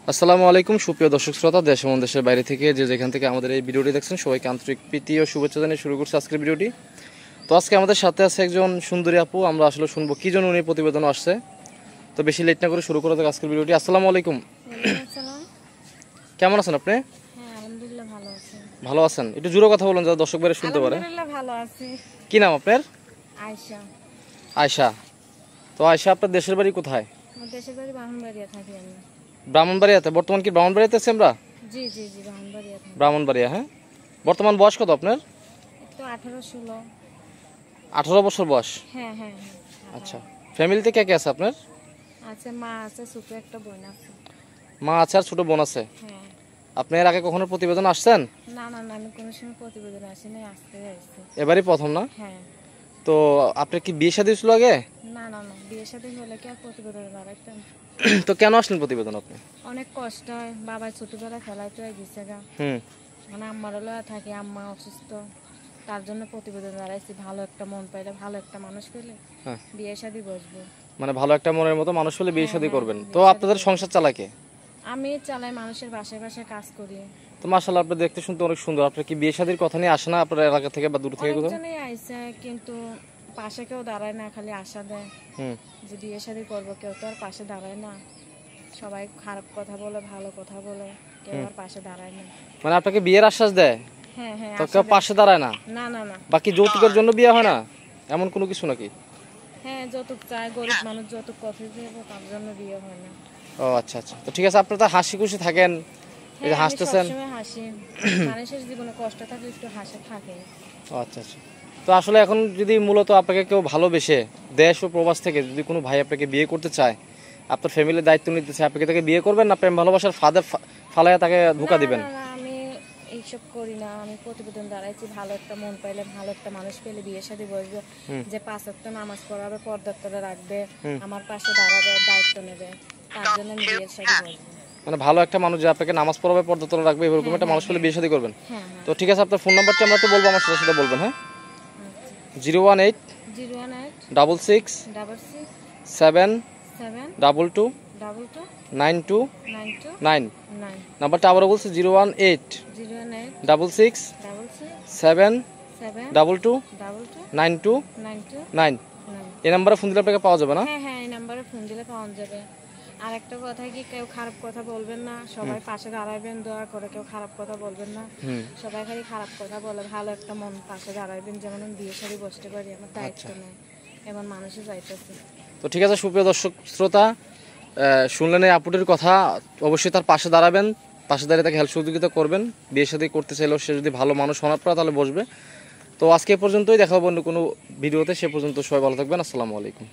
আসসালামু আলাইকুম সুপ্রিয় দর্শক শ্রোতা, দেশ এবং দেশের বাইরে থেকে যে যেখান থেকে আমাদের এই ভিডিওটি দেখছেন সবাইকে আন্তরিক প্রীতি ও শুভেচ্ছা জানিয়ে শুরু করছি আজকের ভিডিওটি। তো আজকে আমাদের সাথে আছে একজন সুন্দরী আপু, আমরা আসলে শুনবো কি জন্য উনি প্রতিবেদন আসছে। তো বেশি লেট না করে শুরু করা যাক আজকের ভিডিওটি। আসসালামু আলাইকুম। কেমন আছেন আপনি? হ্যাঁ, আলহামদুলিল্লাহ ভালো আছি। ভালো আছেন? একটু জোরে কথা বলুন যাতে দর্শক বাইরে শুনতে পারে। আলহামদুলিল্লাহ ভালো আছি। কি নাম আপনার? আয়েশা। আয়েশা। তো আয়েশা, আপনার দেশের বাড়ি কোথায়? আমার দেশের বাড়ি ব্রাহ্মণবাড়িয়া থাকি আমি। ব্রাহ্মণবাড়িয়াতে? বর্তমান কি ব্রাহ্মণবাড়িয়াতে আছি আমরা? জি জি জি, ব্রাহ্মণবাড়িয়া থাকি। ব্রাহ্মণবাড়িয়া, হ্যাঁ। বর্তমান বয়স কত আপনার? তো 18-16। 18 বছর বয়স। হ্যাঁ হ্যাঁ। আচ্ছা, ফ্যামিলিতে কে কে আছে আপনার? আছে, মা আছে, ছোট একটা বোন আছে। মা আছে আর ছোট বোন আছে। হ্যাঁ। আপনি এর আগে কখনো প্রতিবেদন আসছেন? না না না, আমি কোনো সময় প্রতিবেদন আসিনি, আজকে আসছি। এবারই প্রথম না? হ্যাঁ। তো আপনার কি বিয়ে শাদী ছিল আগে? না না না, বিয়ের সাথে হলে কি আর প্রতিবেদন বাড়াইতাম? তো কেন আসলেন প্রতিবেদন আপনি? অনেক কষ্ট হয়, বাবা ছোটবেলা ফেলাইতে হয় গেছে গা। মানে আম্মার লয়া থাকে, আম্মা অসুস্থ, তার জন্য প্রতিবেদন দাঁড়াইছি। ভালো একটা মন পাইলে, ভালো একটা মানুষ পেলে বিয়ে শাদী বসবো। মানে ভালো একটা মনের মতো মানুষ হলে বিয়ে শাদী করবেন। তো আপনাদের সংসার চালায় কে? আমি চালাই, মানুষের বাসায় বাসায় কাজ করি। তো মাশাআল্লাহ, আপনি দেখতে শুনতে অনেক সুন্দর। আপনার কি বিয়ে শাদীর কথা নিয়ে আসে না আপনার এলাকা থেকে বা দূর থেকে কোথাও? অনেকজনই আইছে, কিন্তু পাশে কেউ দাঁড়ায় না, খালি আশা দেয় যে বিয়ে শাদী করবো, কেউ তো আর পাশে দাঁড়ায় না। সবাই খারাপ কথা বলে, ভালো কথা বলে, কেউ আর পাশে দাঁড়ায় না। মানে আপনাকে বিয়ের আশ্বাস দেয়? হ্যাঁ হ্যাঁ। তো কেউ পাশে দাঁড়ায় না? না না না। বাকি যৌতুকের জন্য বিয়ে হয় না এমন কোনো কিছু নাকি? হ্যাঁ, যৌতুক চায়, গরিব মানুষ যৌতুক কথা দেব, তার জন্য বিয়ে হয় না। ও আচ্ছা আচ্ছা। তো ঠিক আছে, আপনি তো হাসি খুশি থাকেন, এই যে হাসতেছেন। সবসময় হাসি, মানুষের জীবনে কষ্ট থাকলে একটু হাসি থাকে। ও আচ্ছা আচ্ছা। তো আসলে এখন যদি মূলত আপনাকে কেউ ভালোবেসে দেশ ও প্রবাস থেকে যদি কোনো ভাই আপনাকে বিয়ে করতে চায়, আপনার ফ্যামিলির দায়িত্ব নিতে চায়, আপনি তাকে বিয়ে করবেন না প্রেম ভালোবাসার ফাঁদে ফালাইয়া তাকে ধোঁকা দিবেন? না, আমি এইসব করি না। আমি প্রতিবেদন দাঁড়াইছি, ভালো একটা মন পাইলে, ভালো একটা মানুষ পেলে বিয়ের সাথে বসবো, যে 5 ওয়াক্ত নামাজ পড়াবে, পর্দার তলে রাখবে, আমার পাশে দাঁড়াবে, দায়িত্ব নেবে, তার জন্য আমি বিয়ের সাথে বসবো। মানে ভালো একটা মানুষ যে আপনাকে নামাজ পড়াবে, পর্দা তোলা রাখবে, এরকম একটা মানুষ পেলে বিয়ে শাদী করবেন। তো ঠিক আছে, আপনার ফোন নাম্বারটা আমরা তো বলবো, আমার সাথে সাথে বলবেন। হ্যাঁ, 018 66 7 22 92 9। নাম্বারটা আবারও বলছি, 018 66 7 22 92 9। এই নাম্বারে ফোন দিলে আপনাকে পাওয়া যাবে না? হ্যাঁ হ্যাঁ, এই নাম্বারে ফোন দিলে পাওয়া যাবে। আর একটা কথা কি, কেউ খারাপ কথা বলবেন না, সবাই পাশে দাঁড়াবেন, দয়া করে কেউ খারাপ কথা বলবেন না। সবাই খালি খারাপ কথা বলে, ভালো একটা মন পাশে দাঁড়াবেন, যেমন আমি বিয়ে শাদী বসতে পারি, আমার দায়িত্ব নেই, এমন মানুষের চাইতেছে। তো ঠিক আছে, সুপ্রিয় দর্শক শ্রোতা, শুনলেন এই আপুটির কথা। অবশ্যই তার পাশে দাঁড়াবেন, পাশে দাঁড়িয়ে তাকে হেল্প সহযোগিতা করবেন। বিয়ে শাদী করতে চাইলেও সে যদি ভালো মানুষ হওয়ার পর তাহলে বসবে। তো আজকে পর্যন্তই, দেখা হবে অন্য কোনো ভিডিওতে। সে পর্যন্ত সবাই ভালো থাকবেন। আসসালামু আলাইকুম।